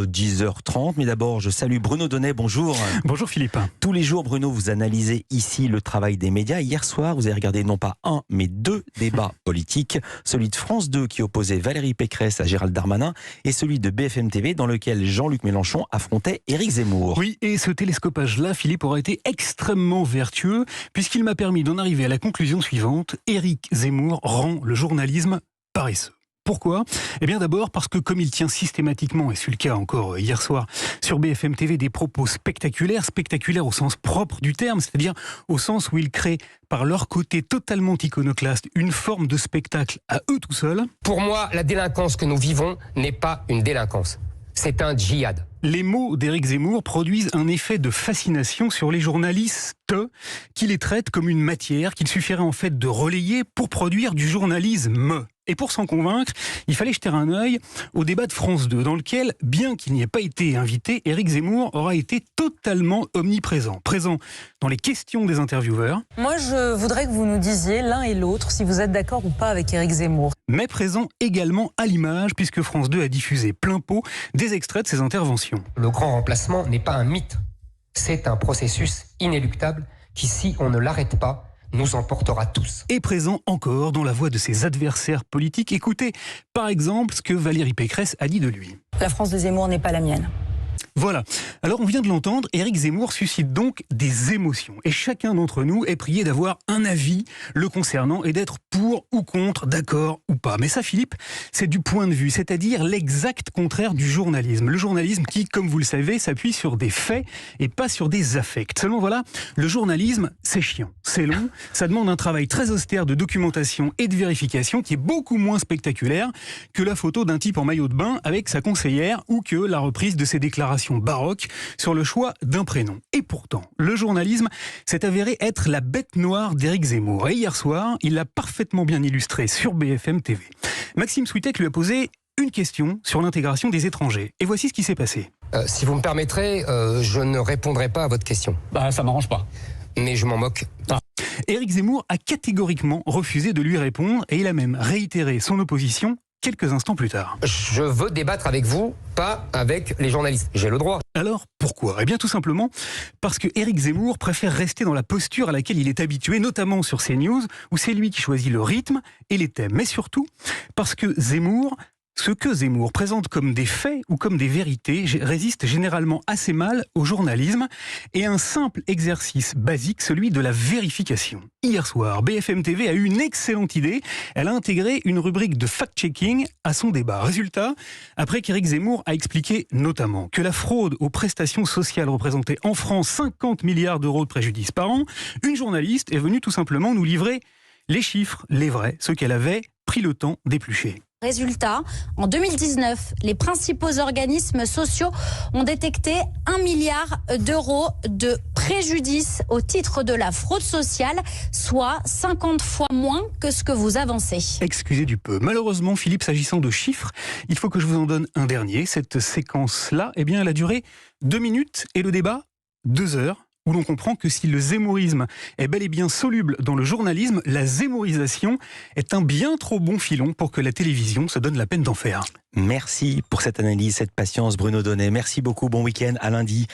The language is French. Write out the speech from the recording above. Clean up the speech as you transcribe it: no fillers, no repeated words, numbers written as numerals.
10h30, mais d'abord je salue Bruno Donnet, bonjour. Bonjour Philippe. Tous les jours Bruno, vous analysez ici le travail des médias. Hier soir vous avez regardé non pas un mais deux débats politiques, celui de France 2 qui opposait Valérie Pécresse à Gérald Darmanin et celui de BFM TV dans lequel Jean-Luc Mélenchon affrontait Éric Zemmour. Oui, et ce télescopage-là, Philippe, aura été extrêmement vertueux puisqu'il m'a permis d'en arriver à la conclusion suivante: Éric Zemmour rend le journalisme paresseux. Pourquoi ? Eh bien d'abord parce que comme il tient systématiquement, et c'est le cas encore hier soir, sur BFM TV des propos spectaculaires au sens propre du terme, c'est-à-dire au sens où il crée par leur côté totalement iconoclaste une forme de spectacle à eux tout seuls. Pour moi, la délinquance que nous vivons n'est pas une délinquance, c'est un djihad. Les mots d'Éric Zemmour produisent un effet de fascination sur les journalistes qui les traitent comme une matière qu'il suffirait en fait de relayer pour produire du journalisme. Et pour s'en convaincre, il fallait jeter un œil au débat de France 2, dans lequel, bien qu'il n'y ait pas été invité, Éric Zemmour aura été totalement omniprésent. Présent dans les questions des intervieweurs. Moi, je voudrais que vous nous disiez l'un et l'autre si vous êtes d'accord ou pas avec Éric Zemmour. Mais présent également à l'image, puisque France 2 a diffusé plein pot des extraits de ses interventions. Le grand remplacement n'est pas un mythe, c'est un processus inéluctable qui, si on ne l'arrête pas, nous emportera tous. Et présent encore dans la voix de ses adversaires politiques. Écoutez, par exemple, ce que Valérie Pécresse a dit de lui. La France de Zemmour n'est pas la mienne. Voilà. Alors on vient de l'entendre, Éric Zemmour suscite donc des émotions. Et chacun d'entre nous est prié d'avoir un avis le concernant et d'être pour ou contre, d'accord ou pas. Mais ça, Philippe, c'est du point de vue, c'est-à-dire l'exact contraire du journalisme. Le journalisme qui, comme vous le savez, s'appuie sur des faits et pas sur des affects. Seulement voilà, le journalisme, c'est chiant, c'est long, ça demande un travail très austère de documentation et de vérification qui est beaucoup moins spectaculaire que la photo d'un type en maillot de bain avec sa conseillère ou que la reprise de ses déclarations baroque sur le choix d'un prénom. Et pourtant, le journalisme s'est avéré être la bête noire d'Éric Zemmour. Et hier soir, il l'a parfaitement bien illustré sur BFM TV. Maxime Switek lui a posé une question sur l'intégration des étrangers. Et voici ce qui s'est passé. Si vous me permettrez, je ne répondrai pas à votre question. Ça m'arrange pas. Mais je m'en moque. Éric Zemmour a catégoriquement refusé de lui répondre et il a même réitéré son opposition quelques instants plus tard. Je veux débattre avec vous, pas avec les journalistes. J'ai le droit. Alors, pourquoi ? Eh bien, tout simplement parce que Éric Zemmour préfère rester dans la posture à laquelle il est habitué, notamment sur CNews, où c'est lui qui choisit le rythme et les thèmes. Mais surtout, parce que ce que Zemmour présente comme des faits ou comme des vérités résiste généralement assez mal au journalisme et à un simple exercice basique, celui de la vérification. Hier soir, BFM TV a eu une excellente idée. Elle a intégré une rubrique de fact-checking à son débat. Résultat, après qu'Éric Zemmour a expliqué notamment que la fraude aux prestations sociales représentait en France 50 milliards d'euros de préjudice par an, une journaliste est venue tout simplement nous livrer les chiffres, les vrais, ceux qu'elle avait pris le temps d'éplucher. Résultat, en 2019, les principaux organismes sociaux ont détecté 1 milliard d'euros de préjudice au titre de la fraude sociale, soit 50 fois moins que ce que vous avancez. Excusez du peu. Malheureusement, Philippe, s'agissant de chiffres, il faut que je vous en donne un dernier. Cette séquence-là, eh bien, elle a duré 2 minutes et le débat, 2 heures. Où l'on comprend que si le zemmourisme est bel et bien soluble dans le journalisme, la zemmourisation est un bien trop bon filon pour que la télévision se donne la peine d'en faire. Merci pour cette analyse, cette patience Bruno Donnet. Merci beaucoup, bon week-end, à lundi.